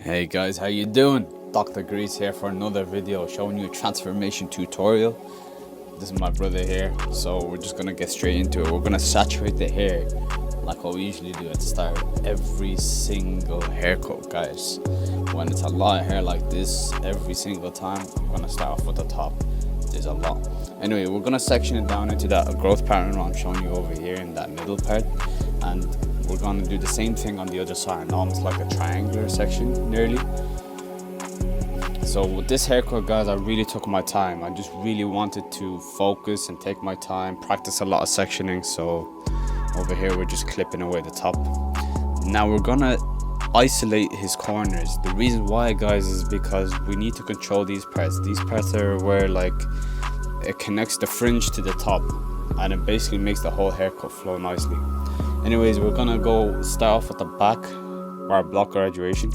Hey guys, how you doing? Dr. Grease here for another video showing you a transformation tutorial. This is my brother here, so we're just gonna get straight into it. We're gonna saturate the hair like what we usually do at the start of every single haircut, guys. When it's a lot of hair like this, every single time, I'm gonna start off with the top. There's a lot. Anyway, we're gonna section it down into that growth pattern I'm showing you over here in that middle part, and we're gonna do the same thing on the other side, almost like a triangular section, nearly. So with this haircut, guys, I really took my time. I just really wanted to focus and take my time, practice a lot of sectioning. So over here, we're just clipping away the top. Now we're gonna isolate his corners. The reason why, guys, is because we need to control these parts. These parts are where like it connects the fringe to the top, and it basically makes the whole haircut flow nicely. Anyways, we're gonna go start off at the back, our block graduation.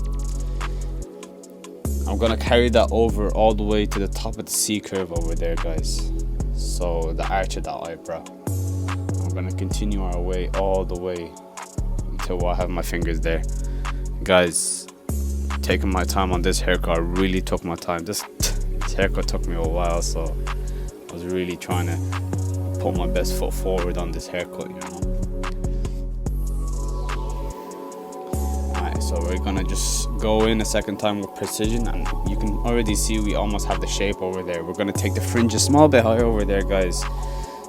I'm gonna carry that over all the way to the top of the C curve over there, guys. So the arch of that eyebrow. I'm gonna continue our way all the way until I have my fingers there. Guys, taking my time on this haircut, I really took my time. This haircut took me a while, so I was really trying to put my best foot forward on this haircut, you know. So we're gonna just go in a second time with precision, and you can already see we almost have the shape over there. We're gonna take the fringe a small bit higher over there, guys.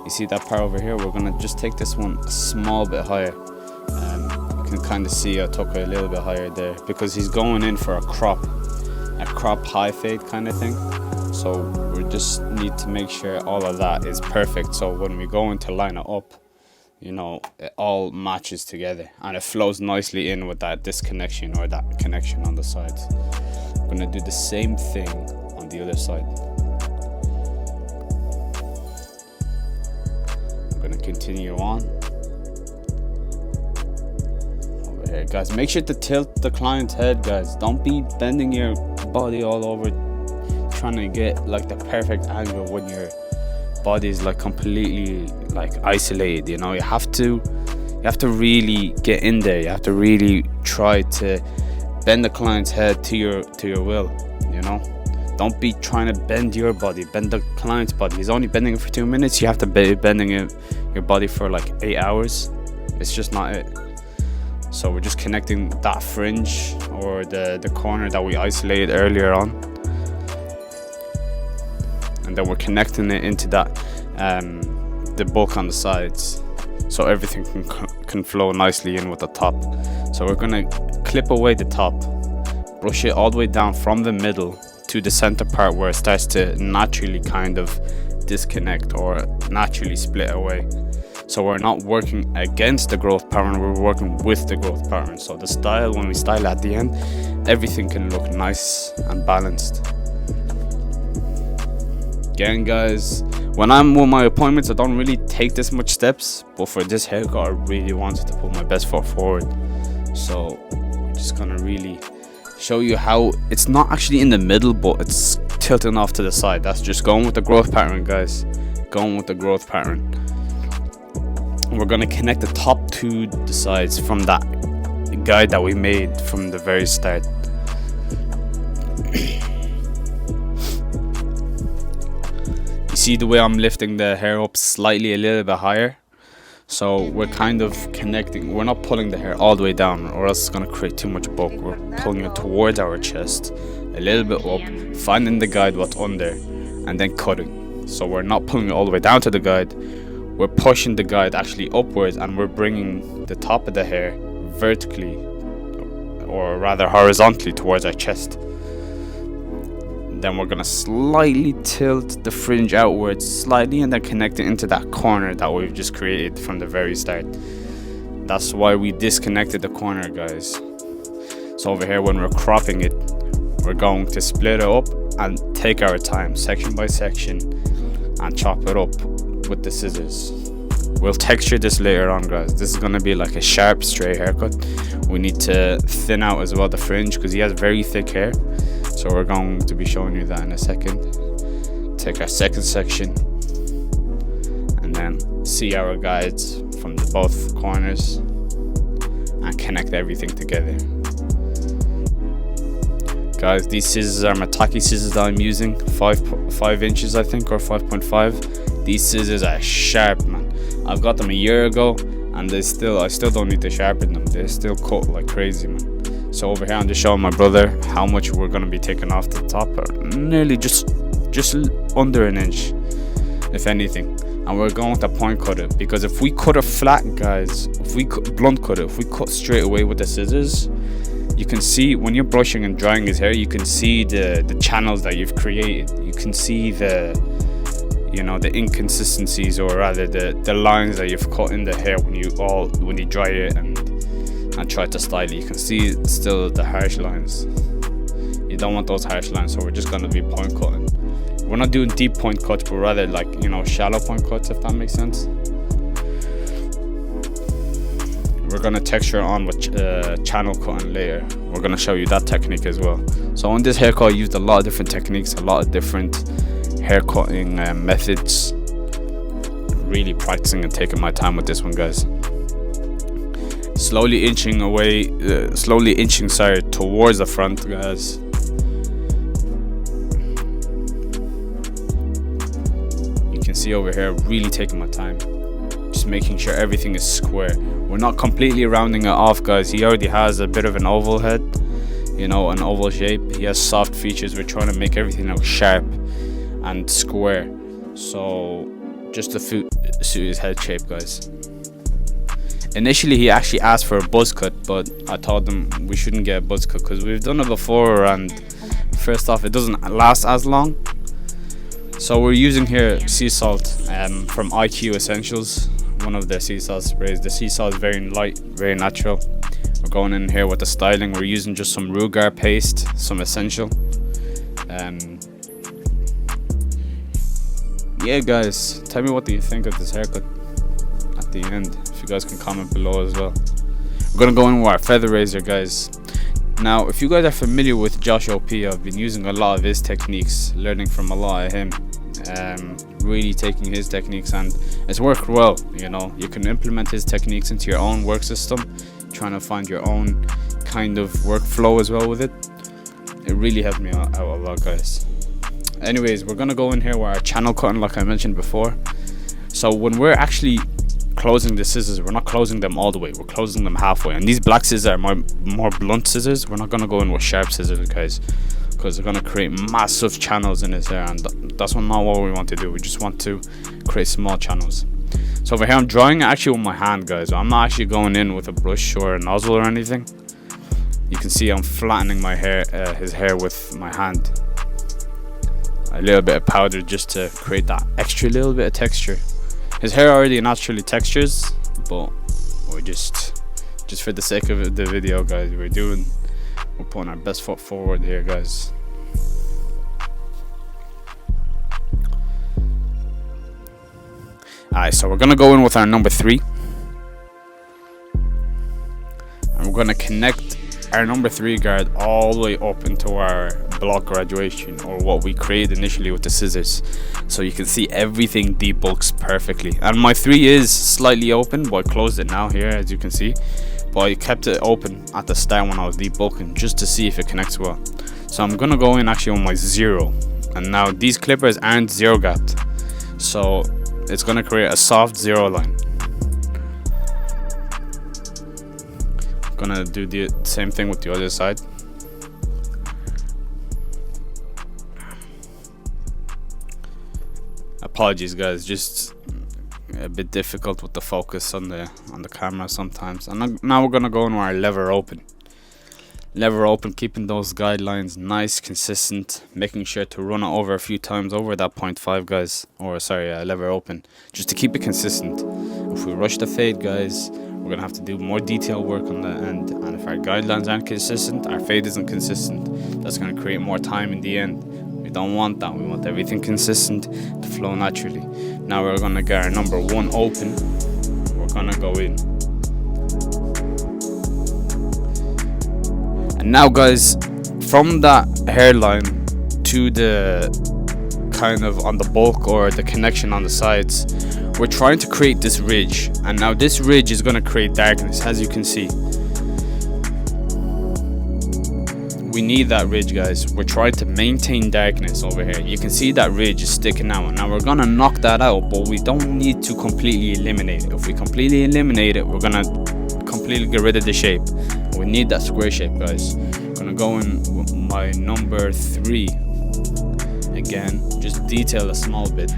You see that part over here? We're gonna just take this one a small bit higher. You can kind of see I took it a little bit higher there because he's going in for a crop high fade kind of thing. So we just need to make sure all of that is perfect. So when we go in to line it up, you know, it all matches together and it flows nicely in with that disconnection or that connection on the sides. I'm gonna do the same thing on the other side. I'm gonna continue on over here, guys. Make sure to tilt the client's head, guys. Don't be bending your body all over trying to get like the perfect angle when your body is like completely like isolated. You know, you have to really get in there. You have to really try to bend the client's head to your will, you know. Don't be trying to bend your body, bend the client's body. He's only bending it for 2 minutes. You have to be bending your body for like 8 hours. It's just not it. So we're just connecting that fringe or the corner that we isolated earlier on, and then we're connecting it into that the bulk on the sides, so everything can flow nicely in with the top. So we're gonna clip away the top, brush it all the way down from the middle to the center part where it starts to naturally kind of disconnect or naturally split away. So we're not working against the growth pattern, we're working with the growth pattern. So the style, when we style at the end, everything can look nice and balanced. Again, guys, when I'm with my appointments, I don't really take this much steps, but for this haircut, I really wanted to put my best foot forward. So I'm just gonna really show you how it's not actually in the middle, but it's tilting off to the side. That's just going with the growth pattern, guys. Going with the growth pattern. We're gonna connect the top to the sides from that guide that we made from the very start. See the way I'm lifting the hair up slightly a little bit higher, so we're kind of connecting. We're not pulling the hair all the way down, or else it's going to create too much bulk. We're pulling it towards our chest a little bit up, finding the guide what's under, and then cutting. So we're not pulling it all the way down to the guide, we're pushing the guide actually upwards, and we're bringing the top of the hair vertically, or rather horizontally, towards our chest. Then we're gonna slightly tilt the fringe outwards slightly, and then connect it into that corner that we've just created from the very start. That's why we disconnected the corner, guys. So over here, when we're cropping it, we're going to split it up and take our time, section by section, and chop it up with the scissors. We'll texture this later on, guys. This is gonna be like a sharp straight haircut. We need to thin out as well the fringe because he has very thick hair. So we're going to be showing you that in a second. Take our second section and then see our guides from both corners and connect everything together. Guys, these scissors are Mataki scissors that I'm using, 5 inches I think, or 5.5. These scissors are sharp, man. I've got them a year ago, and I still don't need to sharpen them. They still cut like crazy, man. So over here I'm just showing my brother how much we're gonna be taking off the top, nearly just under an inch, if anything. And we're going to point cut it, because if we cut it flat, guys, if we blunt cut it, if we cut straight away with the scissors, you can see when you're brushing and drying his hair, you can see the channels that you've created. You can see the inconsistencies, or rather the lines that you've cut in the hair when you dry it and try to style it. You can see still the harsh lines. You don't want those harsh lines, so we're just gonna be point cutting. We're not doing deep point cuts, but rather like, shallow point cuts, if that makes sense. We're gonna texture on with channel cutting later. We're gonna show you that technique as well. So on this haircut, I used a lot of different techniques, a lot of different hair cutting methods. Really practicing and taking my time with this one, guys. Slowly inching towards the front, guys. You can see over here, really taking my time, just making sure everything is square. We're not completely rounding it off, guys. He already has a bit of an oval head, an oval shape. He has soft features. We're trying to make everything look sharp and square, so just to suit his head shape, guys. Initially he actually asked for a buzz cut, but I told him we shouldn't get a buzz cut because we've done it before, and first off, it doesn't last as long. So we're using here sea salt from IQ Essentials, one of their sea salt sprays. The sea salt is very light, very natural. We're going in here with the styling. We're using just some Rugar paste, some essential. Yeah, guys, tell me what do you think of this haircut at the end. If you guys can comment below as well. We're gonna go in with our feather razor, guys. Now, if you guys are familiar with Josh OP, I've been using a lot of his techniques, learning from a lot of him, really taking his techniques, and it's worked well. You can implement his techniques into your own work system, trying to find your own kind of workflow as well with it. It really helped me out a lot, guys. Anyways, we're gonna go in here with our channel cutting, like I mentioned before. So when we're actually closing the scissors, we're not closing them all the way, we're closing them halfway. And these black scissors are more blunt scissors. We're not gonna go in with sharp scissors, guys, because they're gonna create massive channels in his hair, and that's not what we want to do. We just want to create small channels. So over here I'm drawing actually with my hand, guys. I'm not actually going in with a brush or a nozzle or anything. You can see I'm flattening my hair, his hair with my hand. A little bit of powder just to create that extra little bit of texture. His hair already naturally textures, but we're just for the sake of the video, guys, we're putting our best foot forward here, guys. Alright, so we're gonna go in with our number 3, and we're gonna connect our number 3 guard all the way up into our block graduation, or what we created initially with the scissors, so you can see everything debulks perfectly. And my 3 is slightly open, but I closed it now here, as you can see, but I kept it open at the start when I was debulking, just to see if it connects well. So I'm gonna go in actually on my 0, and now these clippers aren't zero gapped, so it's gonna create a soft 0 line. Gonna do the same thing with the other side. Apologies, guys, just a bit difficult with the focus on the camera sometimes. And now we're gonna go into our lever open, keeping those guidelines nice, consistent, making sure to run it over a few times over that 0.5, guys, or sorry, lever open, just to keep it consistent. If we rush the fade, guys, we're gonna have to do more detail work on the end, and if our guidelines aren't consistent, our fade isn't consistent, that's gonna create more time in the end. We don't want that. We want everything consistent to flow naturally. Now we're gonna get our number 1 open. We're gonna go in, and now, guys, from that hairline to the kind of on the bulk or the connection on the sides, we're trying to create this ridge, and now this ridge is going to create darkness, as you can see. we need that ridge, guys. We're trying to maintain darkness over here. You can see that ridge is sticking out. Now we're gonna knock that out, but we don't need to completely eliminate it. If we completely eliminate it, we're gonna completely get rid of the shape. We need that square shape, guys. I'm gonna go in with my number 3 again, just detail a small bit,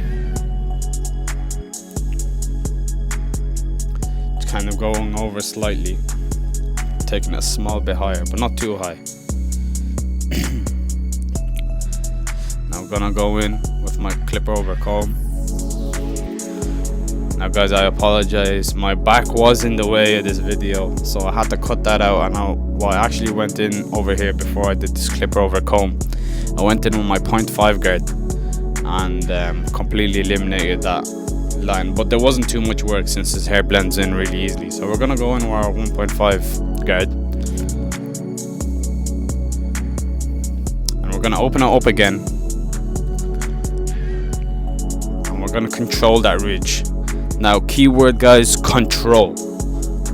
just kind of going over slightly, taking it a small bit higher, but not too high. Now I'm gonna go in with my clipper over comb. Now guys, I apologize, my back was in the way of this video, so I had to cut that out. And I actually went in over here before I did this clipper over comb. I went in with my 0.5 guard and completely eliminated that line, but there wasn't too much work since his hair blends in really easily. So we're gonna go in with our 1.5 guard, and we're gonna open it up again, and we're gonna control that ridge. Now, keyword, guys, control.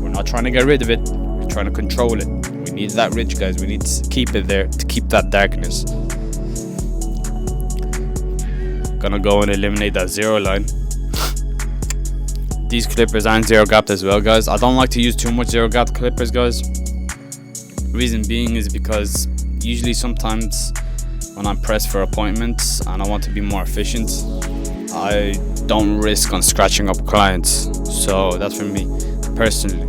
We're not trying to get rid of it, we're trying to control it. We need that ridge, guys. We need to keep it there to keep that darkness. Gonna go and eliminate that 0 line. These clippers aren't zero gapped as well, guys. I don't like to use too much zero gapped clippers, guys. Reason being is because usually sometimes when I'm pressed for appointments and I want to be more efficient, I don't risk on scratching up clients. So that's for me personally.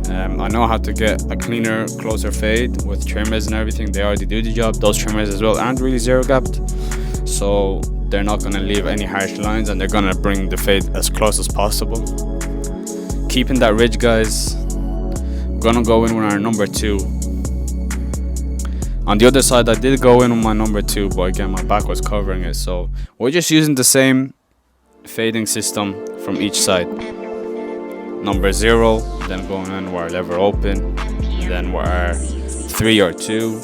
I know how to get a cleaner, closer fade with trimmers and everything. They already do the job. Those trimmers as well aren't really zero gapped, so they're not going to leave any harsh lines, and they're going to bring the fade as close as possible. Keeping that ridge, guys. I'm going to go in with our number 2. On the other side, I did go in with my number 2, but again my back was covering it, so we're just using the same fading system from each side. Number 0, then going in with our lever open, and then with our 3 or 2,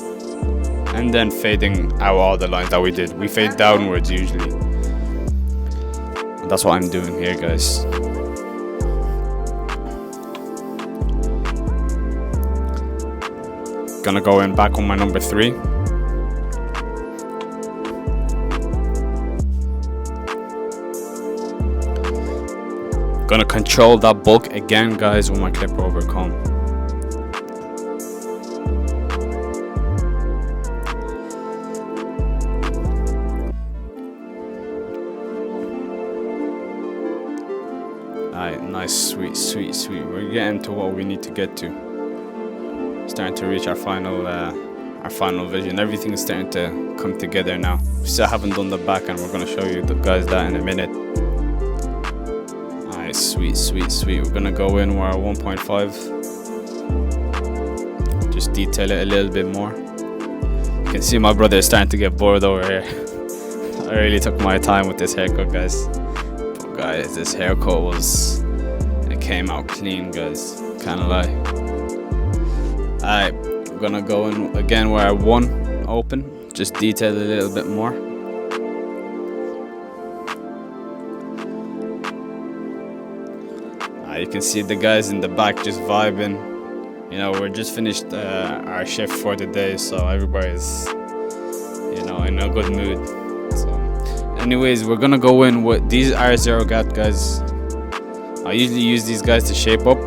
and then fading out all the lines that we did. We fade downwards usually, and that's what I'm doing here, guys. Gonna go in back on my number 3. Gonna control that bulk again, guys, with my clipper over comb. Alright, nice, sweet. We're getting to what we need to get to. Starting to reach our final vision. Everything is starting to come together now. We still haven't done the back, and we're gonna show you guys that in a minute. Alright, sweet. We're gonna go in with our 1.5. Just detail it a little bit more. You can see my brother is starting to get bored over here. I really took my time with this haircut, guys. But guys, this haircut it came out clean, guys. Can't lie. Alright, we're gonna go in again with our 1 open, just detail a little bit more. You can see the guys in the back just vibing. You know, we're just finished our shift for the day, so everybody's, you know, in a good mood. So anyways, we're gonna go in with these are 0 gap, guys. I usually use these guys to shape up.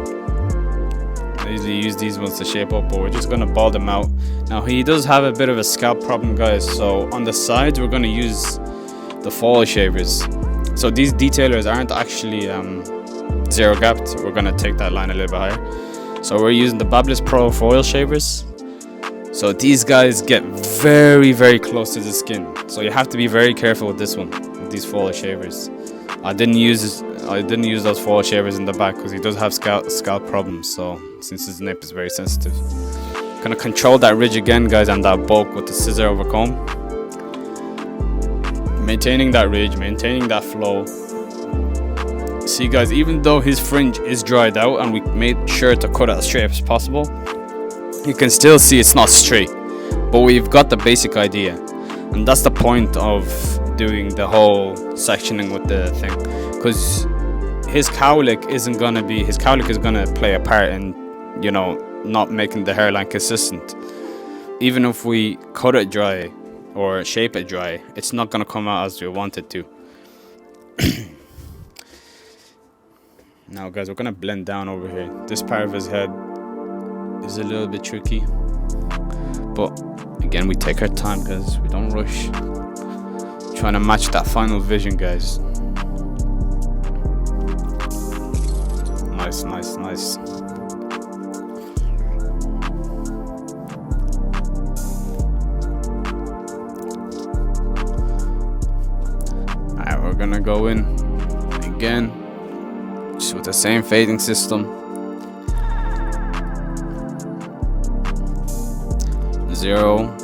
But we're just gonna ball them out. Now he does have a bit of a scalp problem, guys, so on the sides we're gonna use the foil shavers. So these detailers aren't actually 0 gapped. We're gonna take that line a little bit higher. So we're using the Bablis Pro foil shavers. So these guys get very, very close to the skin, so you have to be very careful with this one, with these foil shavers. I didn't use those foil shavers in the back because he does have scalp problems, so since his nape is very sensitive. Gonna control that ridge again, guys, and that bulk with the scissor over comb. Maintaining that ridge, maintaining that flow. See, guys, even though his fringe is dried out and we made sure to cut it as straight as possible, you can still see it's not straight, but we've got the basic idea, and that's the point of doing the whole sectioning with the thing, because his cowlick is gonna play a part in, you know, not making the hairline consistent. even if we cut it dry or shape it dry, it's not gonna come out as we want it to. Now guys, we're gonna blend down over here. This part of his head is a little bit tricky, but again, we take our time guys, we don't rush. Trying to match that final vision, guys. Nice, nice, nice. Alright, we're gonna go in again, just with the same fading system. 0,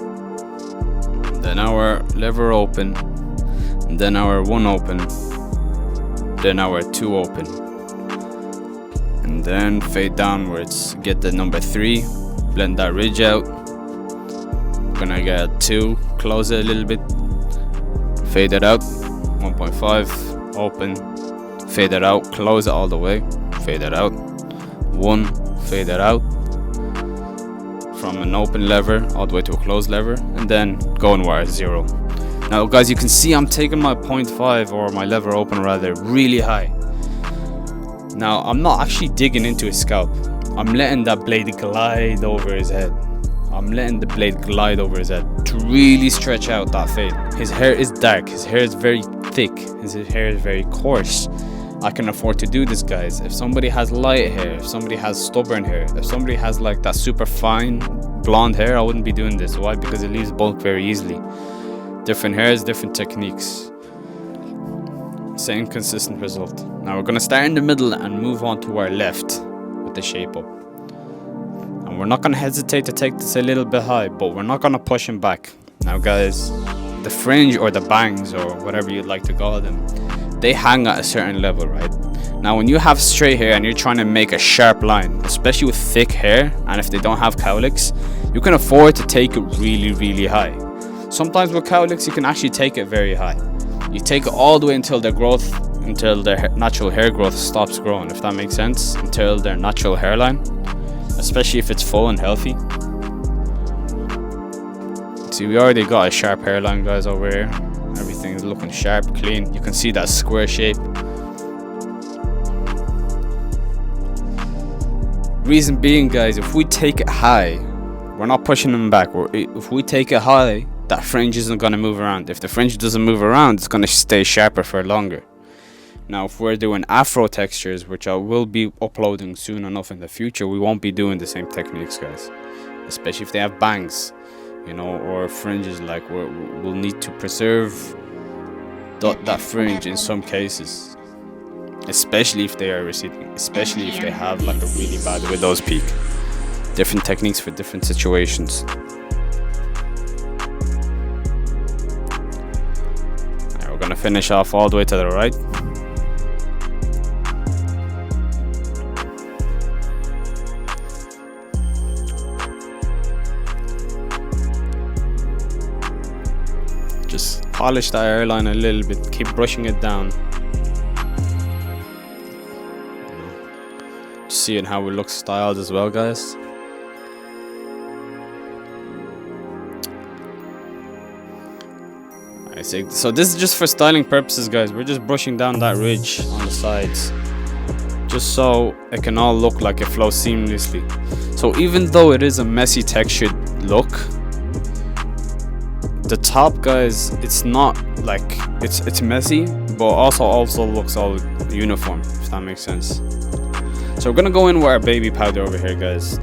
then our lever open, and then our 1 open, then our 2 open, and then fade downwards. Get the number 3, blend that ridge out. Gonna get 2, close it a little bit, fade it out. 1.5 open, fade it out, close it all the way, fade it out. 1, fade it out from an open lever all the way to a closed lever, and then going wire 0. Now guys, you can see I'm taking my 0.5 or my lever open rather really high. Now I'm not actually digging into his scalp, I'm letting that blade glide over his head. I'm letting the blade glide over his head to really stretch out that fade. His hair is dark, his hair is very thick, his hair is very coarse. I can afford to do this, guys. If somebody has light hair, if somebody has stubborn hair, if somebody has like that super fine blonde hair, I wouldn't be doing this. Why? Because it leaves bulk very easily. Different hairs, different techniques, same consistent result. Now we're gonna start in the middle and move on to our left with the shape up. And we're not gonna hesitate to take this a little bit high, but we're not gonna push him back. Now guys, the fringe or the bangs or whatever you'd like to call them, they hang at a certain level, right? Now when you have straight hair and you're trying to make a sharp line, especially with thick hair, and if they don't have cowlicks, you can afford to take it really, really high. Sometimes with cowlicks you can actually take it very high. You take it all the way until their growth, until their natural hair growth stops growing, if that makes sense, until their natural hairline, especially if it's full and healthy. See, we already got a sharp hairline, guys, over here. Everything is looking sharp, clean. You can see that square shape. Reason being, guys, if we take it high, we're not pushing them back. If we take it high, that fringe isn't going to move around. If the fringe doesn't move around, it's going to stay sharper for longer. Now, if we're doing afro textures, which I will be uploading soon enough in the future, we won't be doing the same techniques, guys. Especially if they have bangs, you know, or fringes. Like we'll need to preserve that fringe in some cases, especially if they are receding, especially if they have like a really bad widow's peak. Different techniques for different situations. Right, we're gonna finish off all the way to the right. Just polish that hairline a little bit, keep brushing it down. Just seeing how it looks styled as well, guys. I see. So this is just for styling purposes, guys. We're just brushing down that ridge on the sides, just so it can all look like it flows seamlessly. So even though it is a messy textured look, the top, guys, it's not like it's messy, but also looks all uniform, if that makes sense. So we're gonna go in with our baby powder over here, guys.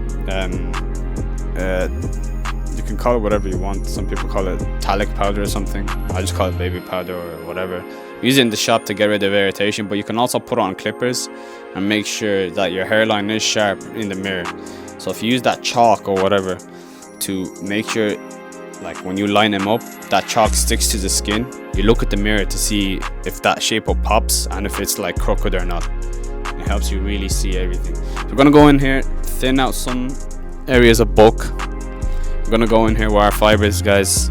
You can call it whatever you want. Some people call it talc powder or something. I just call it baby powder or whatever. Use it in the shop to get rid of irritation, but you can also put it on clippers and make sure that your hairline is sharp in the mirror. So if you use that chalk or whatever to make sure, like when you line them up, that chalk sticks to the skin, you look at the mirror to see if that shape up pops and if it's like crooked or not. It helps you really see everything. So we're gonna go in here, thin out some areas of bulk. We're gonna go in here with our fibers, guys.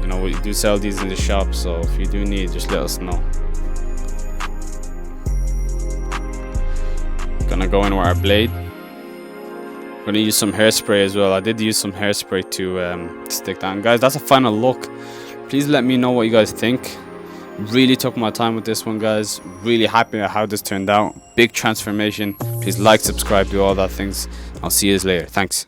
You know, we do sell these in the shop, so if you do need, just let us know. Gonna go in with our blade. gonna use some hairspray as well. I did use some hairspray to stick down. Guys, that's a final look. Please let me know what you guys think. Really took my time with this one, guys. Really happy at how this turned out. Big transformation. Please like, subscribe, do all that things. I'll see you later. Thanks.